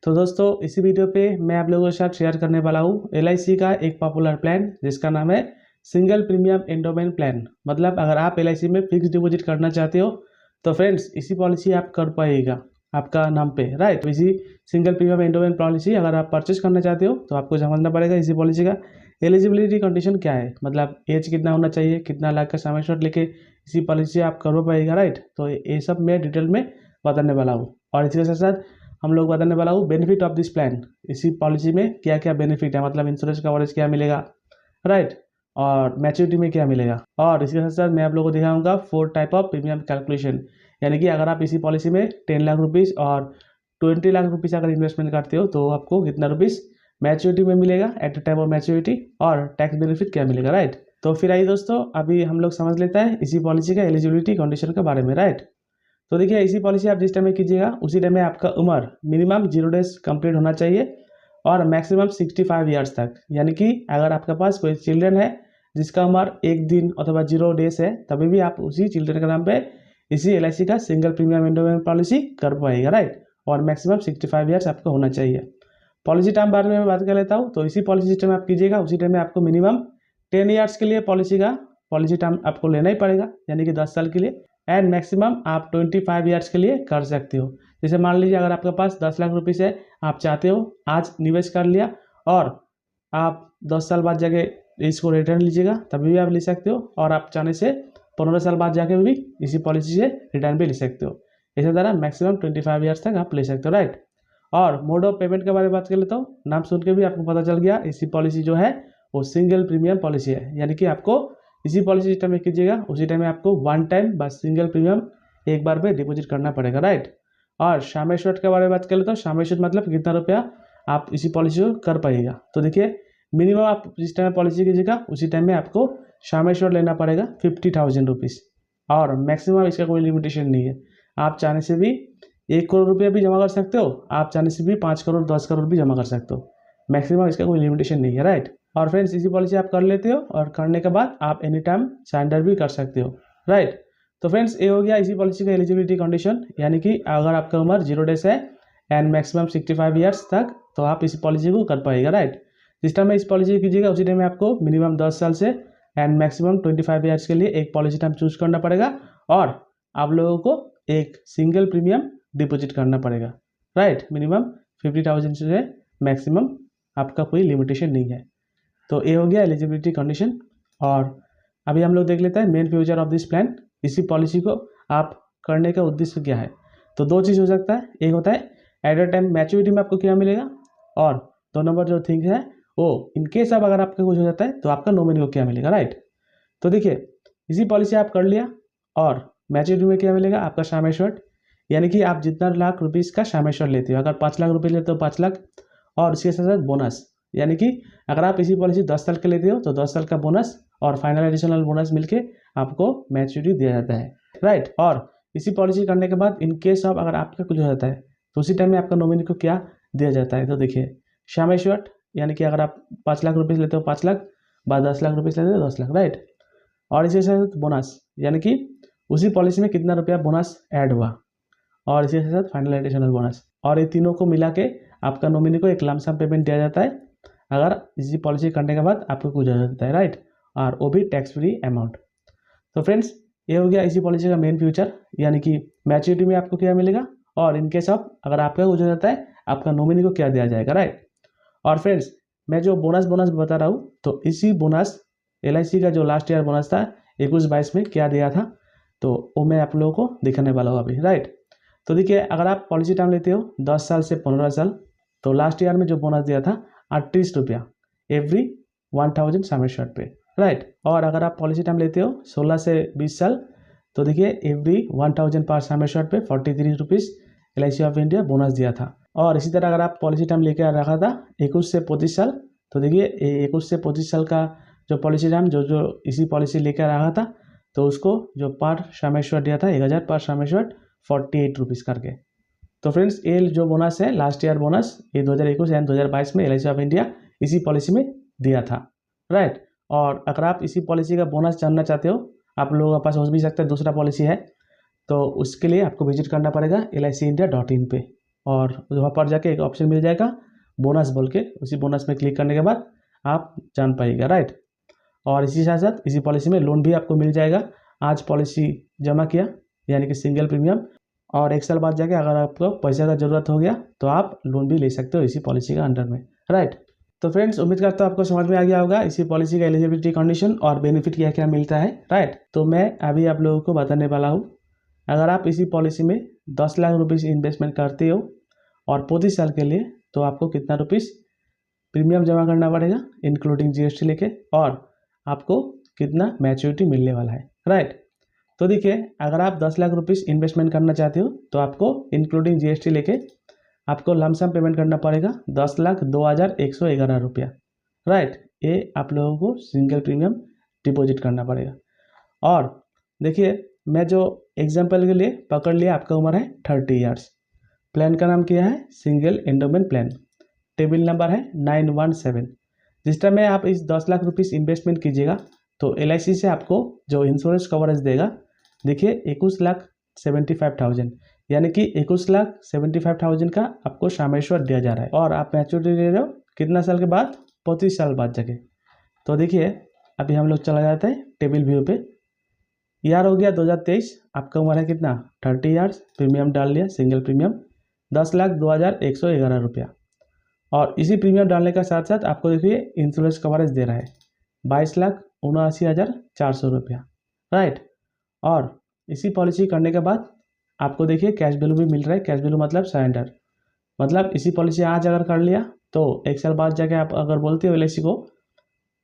तो दोस्तों इसी वीडियो पे मैं आप लोगों के साथ शेयर करने वाला हूँ LIC का एक पॉपुलर प्लान जिसका नाम है सिंगल प्रीमियम एंडोमेंट प्लान। मतलब अगर आप LIC में फिक्स डिपॉजिट करना चाहते हो तो फ्रेंड्स इसी पॉलिसी आप कर पाइएगा आपका नाम पे, राइट। तो इसी सिंगल प्रीमियम एंडोमेंट पॉलिसी अगर आप परचेस करना चाहते हो तो आपको समझना पड़ेगा इसी पॉलिसी का एलिजिबिलिटी कंडीशन क्या है, मतलब एज कितना होना चाहिए, कितना लाख का समय शॉट लेके इसी पॉलिसी आप कर पाइएगा, राइट। तो ये सब मैं डिटेल में बताने वाला हूँ और इसके साथ साथ हम लोग बताने वाला हूँ बेनिफिट ऑफ दिस प्लान। इसी पॉलिसी में क्या क्या बेनिफिट है, मतलब इंश्योरेंस कवरेज क्या मिलेगा, राइट, और मैच्योरिटी में क्या मिलेगा। और इसके साथ साथ मैं आप लोगों को दिखाऊंगा 4 टाइप ऑफ प्रीमियम कैलकुलेशन, यानी कि अगर आप इसी पॉलिसी में 10 लाख रुपीज़ और 20 लाख रुपीज़ अगर इन्वेस्टमेंट करते हो तो आपको कितना रुपीज़ मैच्योरिटी में मिलेगा at the time of maturity, और टैक्स बेनिफिट क्या मिलेगा, राइट। तो फिर आइए दोस्तों अभी हम लोग समझ लेते हैं इसी पॉलिसी का एलिजिबिलिटी कंडीशन के बारे में, राइट। तो देखिए इसी पॉलिसी आप जिस टाइम में कीजिएगा उसी टाइम में आपका उम्र मिनिमम 0 डेज कंप्लीट होना चाहिए और मैक्सिमम 65 ईयर्स तक। यानी कि अगर आपके पास कोई चिल्ड्रन है जिसका उम्र 1 दिन अथवा 0 डेज है तभी भी आप उसी चिल्ड्रन के नाम पे इसी LIC का सिंगल प्रीमियम एंडोमेंट पॉलिसी कर पाएगा, राइट। और मैक्सिमम 65 ईयर्स आपको होना चाहिए। पॉलिसी टाइम बारे में मैं बात कर लेता हूँ। तो इसी पॉलिसी सिस्टम आप कीजिएगा उसी टाइम में आपको मिनिमम 10 ईयर्स के लिए पॉलिसी टाइम आपको लेना ही पड़ेगा, यानी कि 10 साल के लिए। एंड मैक्सिमम आप 25 ईयर्स के लिए कर सकते हो। जैसे मान लीजिए अगर आपके पास 10 लाख रुपीज़ है, आप चाहते हो आज निवेश कर लिया और आप 10 साल बाद जाके इसको रिटर्न लीजिएगा तभी भी आप ले सकते हो, और आप चाहने से 15 साल बाद जाके भी इसी पॉलिसी से रिटर्न भी ले सकते हो। इसी तरह मैक्सिमम 25 ईयर्स तक आप ले सकते हो, राइट। और मोड ऑफ पेमेंट के बारे में बात कर लेता हूँ। नाम सुन के भी आपको पता चल गया इसी पॉलिसी जो है वो सिंगल प्रीमियम पॉलिसी है, यानी कि आपको इसी पॉलिसी सिस्टम में कीजिएगा उसी टाइम में आपको वन टाइम बस सिंगल प्रीमियम एक बार में डिपॉजिट करना पड़ेगा, राइट। और शामिल शॉट के बारे में बात कर लेते हो। शामिल शॉट मतलब कितना रुपया आप इसी पॉलिसी को कर पाइएगा। तो देखिए मिनिमम आप जिस टाइम में पॉलिसी कीजिएगा उसी टाइम में आपको शामिल शॉट लेना पड़ेगा 50,000 रुपीज़, और मैक्सिमम इसका कोई लिमिटेशन नहीं है। आप चाहने से भी 1 करोड़ रुपया भी जमा कर सकते हो, आप चाहने से भी 5 करोड़ 10 करोड़ भी जमा कर सकते हो। मैक्सिमम इसका कोई लिमिटेशन नहीं है, राइट। और फ्रेंड्स इसी पॉलिसी आप कर लेते हो और करने के बाद आप एनी टाइम सरेंडर भी कर सकते हो, राइट। तो फ्रेंड्स ये हो गया इसी पॉलिसी का एलिजिबिलिटी कंडीशन, यानी कि अगर आपका उम्र 0 डेज है एंड मैक्सिमम 65 ईयर्स तक तो आप इस पॉलिसी को कर पाएगा, राइट। जिस टाइम में इस पॉलिसी कीजिएगा उसी टाइम में आपको मिनिमम 10 साल से एंड मैक्सिमम 25 ईयर्स के लिए एक पॉलिसी टाइम चूज करना पड़ेगा, और आप लोगों को एक सिंगल प्रीमियम डिपॉजिट करना पड़ेगा, राइट। मिनिमम 50,000 से मैक्सिमम आपका कोई लिमिटेशन नहीं है। तो ये हो गया एलिजिबिलिटी कंडीशन। और अभी हम लोग देख लेते हैं main future of this plan. इसी पॉलिसी को आप करने का उद्देश्य क्या है। तो 2 चीज़ हो सकता है, एक होता है एट अ टाइम मैच्योरिटी में आपको क्या मिलेगा, और 2 नंबर जो थिंग है वो इन केस अब अगर आपका कुछ हो जाता है तो आपका नॉमिनी को क्या मिलेगा, राइट। तो देखिए इसी पॉलिसी आप कर लिया और मैच्योरिटी में क्या मिलेगा, आपका शामिल शॉट, यानी कि आप जितना लाख रुपीज़ का शामिल शॉट लेते हो, अगर 5 लाख रुपये लेते हो 5 लाख, और इसके साथ साथ बोनस, यानी कि अगर आप इसी पॉलिसी 10 साल के लेते हो तो 10 साल का बोनस और फाइनल एडिशनल बोनस मिलके आपको मैच्योरिटी दिया जाता है, राइट। और इसी पॉलिसी करने के बाद इन केस ऑफ अगर आपका कुछ हो जाता है तो उसी टाइम में आपका नॉमिनी को क्या दिया जाता है। तो देखिए शामिल शॉट, यानी कि अगर आप 5 लाख रुपये लेते हो 5 लाख, बाद 10 लाख रुपये लेते हो 10 लाख, राइट। और इसके साथ बोनस, यानी कि उसी पॉलिसी में कितना रुपया बोनस ऐड हुआ, और इसके साथ फाइनल एडिशनल बोनस, और ये तीनों को मिला के आपका नॉमिनी को एक लमसम पेमेंट दिया जाता है अगर इसी पॉलिसी करने के बाद आपको कुछ हो जाता है, राइट। और वो भी टैक्स फ्री अमाउंट। तो फ्रेंड्स ये हो गया इसी पॉलिसी का मेन फ्यूचर, यानी कि मैच्योरिटी में आपको क्या मिलेगा, और इन केस ऑफ अगर आपका कुछ हो जाता है आपका नॉमिनी को क्या दिया जाएगा, राइट। और फ्रेंड्स मैं जो बोनस बता रहा हूँ तो इसी बोनस LIC का जो लास्ट ईयर बोनस था 21-22 में क्या दिया था तो वो मैं आप लोगों को दिखाने वाला हूँ अभी, राइट। तो देखिए अगर आप पॉलिसी टाइम लेते हो 10 साल से 15 साल तो लास्ट ईयर में जो बोनस दिया था 38 रुपया एवरी 1000 शामिल शॉट पे, राइट। और अगर आप पॉलिसी टाइम लेते हो 16 से 20 साल तो देखिए एवरी 1000 पर शामिल शॉट पे 43 rupees LIC of India bonus दिया था। और इसी तरह अगर आप पॉलिसी टाइम लेकर रखा था 21 से 25 साल तो देखिए 21 से 25 साल का जो पॉलिसी टाइम जो इसी पॉलिसी लेकर रखा था तो उसको जो पर शामिल शॉट दिया था 1000 पर शामिल शॉट 48 रुपीज़ करके। तो फ्रेंड्स ये जो बोनस है लास्ट ईयर बोनस ये 2021 एंड 2022 में LIC ऑफ इंडिया इसी पॉलिसी में दिया था, राइट। और अगर आप इसी पॉलिसी का बोनस जानना चाहते हो, आप लोगों के पास हो भी सकता है दूसरा पॉलिसी है, तो उसके लिए आपको विजिट करना पड़ेगा LICindia.in पे। और वहाँ पर जाके एक ऑप्शन मिल जाएगा बोनस बोल के, उसी बोनस में क्लिक करने के बाद आप जान पाइएगा, राइट। और इसी साथ साथ इसी पॉलिसी में लोन भी आपको मिल जाएगा। आज पॉलिसी जमा किया यानी कि सिंगल प्रीमियम, और 1 साल बाद जाके अगर आपको पैसे का ज़रूरत हो गया तो आप लोन भी ले सकते हो इसी पॉलिसी का अंडर में, राइट। तो फ्रेंड्स, उम्मीद करता हूँ आपको समझ में आ गया होगा इसी पॉलिसी का एलिजिबिलिटी कंडीशन और बेनिफिट क्या क्या मिलता है, राइट। तो मैं अभी आप लोगों को बताने वाला हूँ, अगर आप इसी पॉलिसी में 10 लाख रुपीज़ इन्वेस्टमेंट करते हो और 25 साल के लिए, तो आपको कितना रुपीज़ प्रीमियम जमा करना पड़ेगा इंक्लूडिंग जीएसटी लेके, और आपको कितना मैच्योरिटी मिलने वाला है, राइट। तो देखिए, अगर आप 10 लाख रुपीज़ इन्वेस्टमेंट करना चाहते हो तो आपको इंक्लूडिंग जीएसटी लेके आपको लमसम पेमेंट करना पड़ेगा 10,02,111 रुपया, राइट। ये आप लोगों को सिंगल प्रीमियम डिपॉजिट करना पड़ेगा। और देखिए, मैं जो एग्जांपल के लिए पकड़ लिया, आपका उम्र है 30 ईयर्स, प्लान का नाम क्या है, single endowment plan, table number है 917। जिस टाइम में आप इस 10 लाख रुपीज़ इन्वेस्टमेंट कीजिएगा तो एलआईसी से आपको जो इंश्योरेंस कवरेज देगा, देखिए 21,75,000, यानी कि 21,75,000 का आपको सामेश्वर दिया जा रहा है, और आप मैच्योरिटी ले रहे हो कितना साल के बाद, 25 साल बाद जाके। तो देखिए, अभी हम लोग चला जाते हैं टेबल व्यू पे। ईयर हो गया 2023, आपका उम्र है कितना, 30 ईयर्स, प्रीमियम डाल लिया सिंगल प्रीमियम 10,02,111 रुपया, और इसी प्रीमियम डालने का साथ साथ आपको देखिए इंश्योरेंस कवरेज दे रहा है 22,79,400 रुपया, राइट। और इसी पॉलिसी करने के बाद आपको देखिए कैश वैल्यू भी मिल रहा है। कैश वैल्यू मतलब सरेंडर, मतलब इसी पॉलिसी आज अगर कर लिया तो 1 साल बाद जाके आप अगर बोलते हो एलआईसी को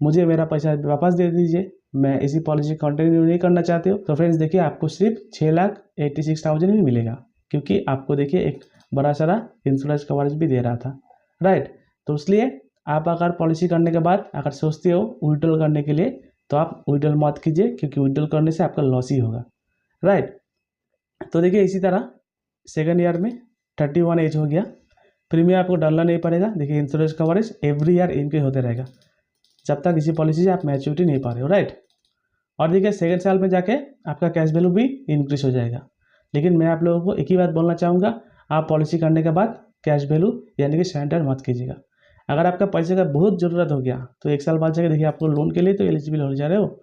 मुझे मेरा पैसा वापस दे दीजिए, मैं इसी पॉलिसी कंटिन्यू नहीं करना चाहते हो, तो फ्रेंड्स देखिए आपको सिर्फ 6,86,000 ही मिलेगा, क्योंकि आपको देखिए एक बड़ा सारा इंश्योरेंस कवरेज भी दे रहा था, राइट। तो इसलिए आप अगर पॉलिसी करने के बाद अगर सोचते हो विड्रॉल करने के लिए, तो आप विड्रॉल मत कीजिए, क्योंकि विड्रॉल करने से आपका लॉस ही होगा, राइट। तो देखिए, इसी तरह सेकेंड ईयर में 31 एज हो गया, प्रीमियम आपको डालना नहीं पड़ेगा। देखिए, insurance coverage every year increase होते रहेगा जब तक इसी पॉलिसी से आप मैच्योरिटी नहीं पा रहे हो, राइट। और देखिए, सेकेंड साल में जाके आपका कैश वैल्यू भी इंक्रीज हो जाएगा। लेकिन मैं आप लोगों को एक ही बात बोलना चाहूँगा, आप पॉलिसी करने के बाद कैश वैल्यू यानी कि सरेंडर मत कीजिएगा। अगर आपका पैसे का बहुत ज़रूरत हो गया तो 1 साल बाद जाके देखिए आपको लोन के लिए तो एलिजिबल हो जा रहे हो।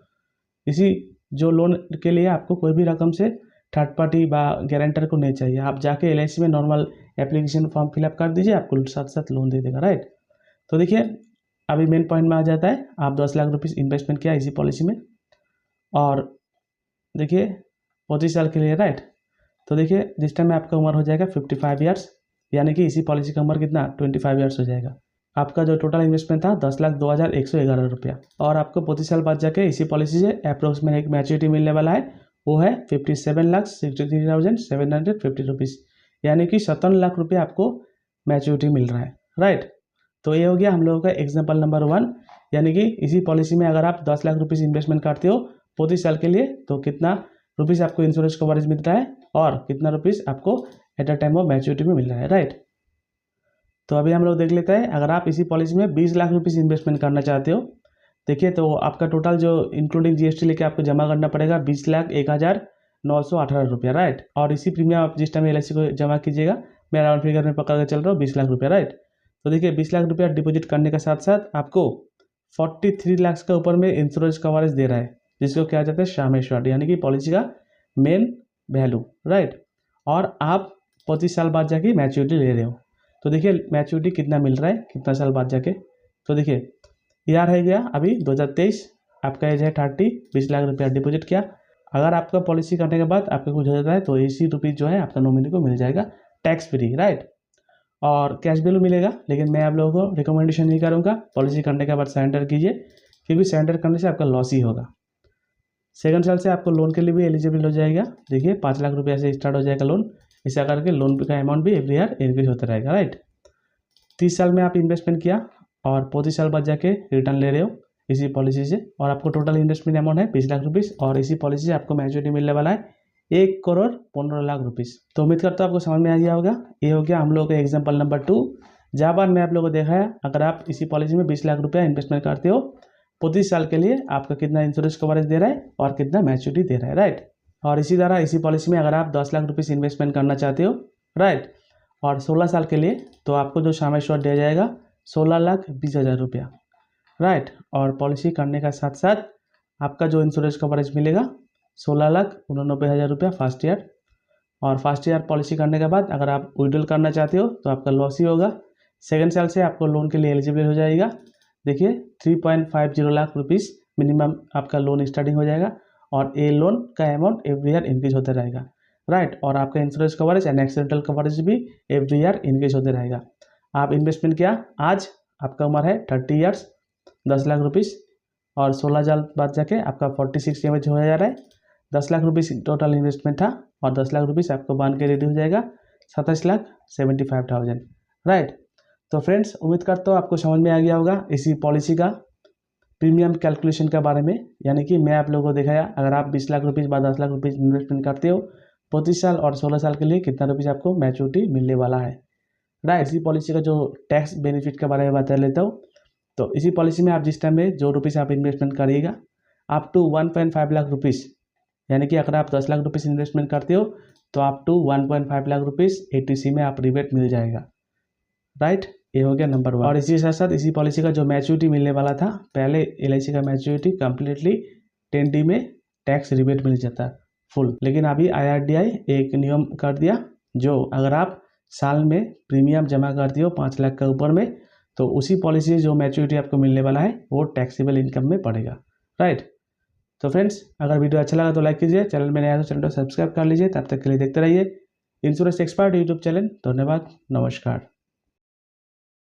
इसी जो लोन के लिए आपको कोई भी रकम से थर्ड पार्टी बा गारंटर को नहीं चाहिए, आप जाके एलआईसी में नॉर्मल एप्लीकेशन फॉर्म फिलअप कर दीजिए, आपको साथ साथ लोन दे देगा, राइट। तो देखिए, अभी मेन पॉइंट में आ जाता है, आप 10 लाख रुपीज़ इन्वेस्टमेंट किया इसी पॉलिसी में, और देखिए 25 साल के लिए, राइट। तो देखिए, जिस टाइम में आपका उम्र हो जाएगा 55 ईयर्स, यानी कि इसी पॉलिसी का उम्र कितना 25 ईयर्स हो जाएगा। आपका जो टोटल इन्वेस्टमेंट था 10,02,111 रुपया, और आपको 25 साल बाद जाके इसी पॉलिसी से अप्रोक्सीमेट एक मैच्योरिटी मिलने वाला है, वो है 57,63,750 रुपीज़, यानी कि 57 लाख रुपये आपको मैच्योरिटी मिल रहा है, राइट। तो ये हो गया हम लोगों का एग्जाम्पल नंबर 1, यानी कि इसी पॉलिसी में अगर आप 10 लाख रुपीज़ इन्वेस्टमेंट करते हो 25 साल के लिए, तो कितना रुपीज़ आपको इंश्योरेंस कवरेज मिलता है और कितना रुपीज़ आपको at a time of maturity में मिल रहा है, राइट। तो अभी हम लोग देख लेते हैं, अगर आप इसी पॉलिसी में 20 लाख रुपीज़ इन्वेस्टमेंट करना चाहते हो, देखिए तो आपका टोटल जो इंक्लूडिंग जीएसटी लेके आपको जमा करना पड़ेगा 20,01,918 रुपया, राइट। और इसी प्रीमियम आप जिस टाइम एलआईसी को जमा कीजिएगा, मैं राउंड फिगर में पकड़ के चल रहा हूँ 20 लाख रुपया, राइट। तो देखिए 20 लाख रुपया डिपॉजिट करने के साथ साथ आपको 43 लाख का ऊपर में इंश्योरेंस कवरेज दे रहा है, जिसको क्या जाता है सामेश्वर, यानी कि पॉलिसी का मेन वैल्यू, राइट। और आप 25 साल बाद जाके मैच्योरिटी ले रहे हो, तो देखिए मैच्योरिटी कितना मिल रहा है कितना साल बाद जाके। तो देखिए ईयर है गया अभी 2023, आपका एज है 30, 20 लाख रुपया डिपॉजिट किया। अगर आपका पॉलिसी करने के बाद आपको कुछ हो जाता है तो 80 रुपीज़ जो है आपका नॉमिनी को मिल जाएगा टैक्स फ्री, राइट। और कैश वैल्यू मिलेगा, लेकिन मैं आप लोगों को रिकमेंडेशन नहीं करूँगा, पॉलिसी करने के बाद सरेंडर कीजिए, क्योंकि सरेंडर करने से आपका लॉस ही होगा। सेकंड साल से आपको लोन के लिए भी एलिजिबल हो जाएगा। देखिए 5 लाख रुपया से स्टार्ट हो जाएगा लोन, ऐसा करके लोन का अमाउंट भी एवरी ईयर इंक्रीज होता रहेगा, राइट। 30 साल में आप इन्वेस्टमेंट किया और 25 साल बाद जाके रिटर्न ले रहे हो इसी पॉलिसी से, और आपको टोटल इन्वेस्टमेंट अमाउंट है 20 लाख रुपीज़, और इसी पॉलिसी से आपको मैच्योरिटी मिलने वाला है 1,15 लाख रुपीज़। तो उम्मीद करता हूँ आपको समझ में आ गया होगा। ये हो गया हम लोग का एग्जाम्पल नंबर 2, जहाँ पर मैं आप लोगों को दिखाया अगर आप इसी पॉलिसी में 20 लाख रुपया इन्वेस्टमेंट करते हो 25 साल के लिए, आपका कितना इंश्योरेंस कवरेज दे रहा है और कितना मैच्योरिटी दे रहा है, राइट। और इसी तरह इसी पॉलिसी में अगर आप 10 लाख रुपीज़ इन्वेस्टमेंट करना चाहते हो, राइट, और 16 साल के लिए तो आपको जो सम एश्योर्ड दिया जाएगा 16,20,000 रुपया, राइट। और पॉलिसी करने का साथ साथ आपका जो इंश्योरेंस कवरेज मिलेगा 16,89,000 रुपया फर्स्ट ईयर। और फर्स्ट ईयर पॉलिसी करने के बाद अगर आप विड्रॉल करना चाहते हो तो आपका लॉस ही होगा। सेकेंड साल से आपको लोन के लिए एलिजिबल हो जाएगा। देखिए 3.50 लाख रुपीस मिनिमम आपका लोन स्टार्टिंग हो जाएगा और ये लोन का अमाउंट एवरी ईयर इंक्रीज होता रहेगा, राइट। और आपका insurance coverage and accidental coverage भी एवरी ईयर इंक्रीज होते रहेगा। आप इन्वेस्टमेंट किया, आज आपका उम्र है 30 ईयर्स, 10 लाख रुपीस और 16 साल बाद जाके आपका 46 एज हो जा रहा है। 10 लाख रुपीस टोटल इन्वेस्टमेंट था और 10 लाख रुपीस आपको बांध के रेडी हो जाएगा 27,75,000, राइट। तो फ्रेंड्स उम्मीद करता हूँ आपको समझ में आ गया होगा इसी पॉलिसी का प्रीमियम कैलकुलेशन के बारे में। यानी कि मैं आप लोगों को दिखाया अगर आप 20 लाख रुपीस बाद 10 लाख रुपीस इन्वेस्टमेंट करते हो 25 साल और 16 साल के लिए कितना रुपीस आपको मैच्योरिटी मिलने वाला है, राइट। इसी पॉलिसी का जो टैक्स बेनिफिट के बारे में बता लेता हूँ। तो इसी पॉलिसी में आप जिस टाइम में जो रुपीस आप इन्वेस्टमेंट करिएगा अप टू 1.5 लाख रुपीस, यानी कि अगर आप 10 लाख रुपीस इन्वेस्टमेंट करते हो तो up to 1.5 lakh rupees ATC में आप रिबेट मिल जाएगा, राइट। ये हो गया नंबर 1। और इसी साथ साथ इसी पॉलिसी का जो मैच्योरिटी मिलने वाला था, पहले LIC का मैच्योरिटी कम्प्लीटली 10D में टैक्स रिबेट मिल जाता फुल, लेकिन अभी IRDAI एक नियम कर दिया जो अगर आप साल में प्रीमियम जमा करते हो 5 लाख का ऊपर में तो उसी पॉलिसी जो मैच्योरिटी आपको मिलने वाला है वो टैक्सेबल इनकम में पड़ेगा, राइट। तो फ्रेंड्स अगर वीडियो अच्छा लगा तो लाइक कीजिए, चैनल में नया तो चैनल को सब्सक्राइब कर लीजिए। तब तक के लिए देखते रहिए इंश्योरेंस एक्सपर्ट यूट्यूब चैनल। धन्यवाद, नमस्कार।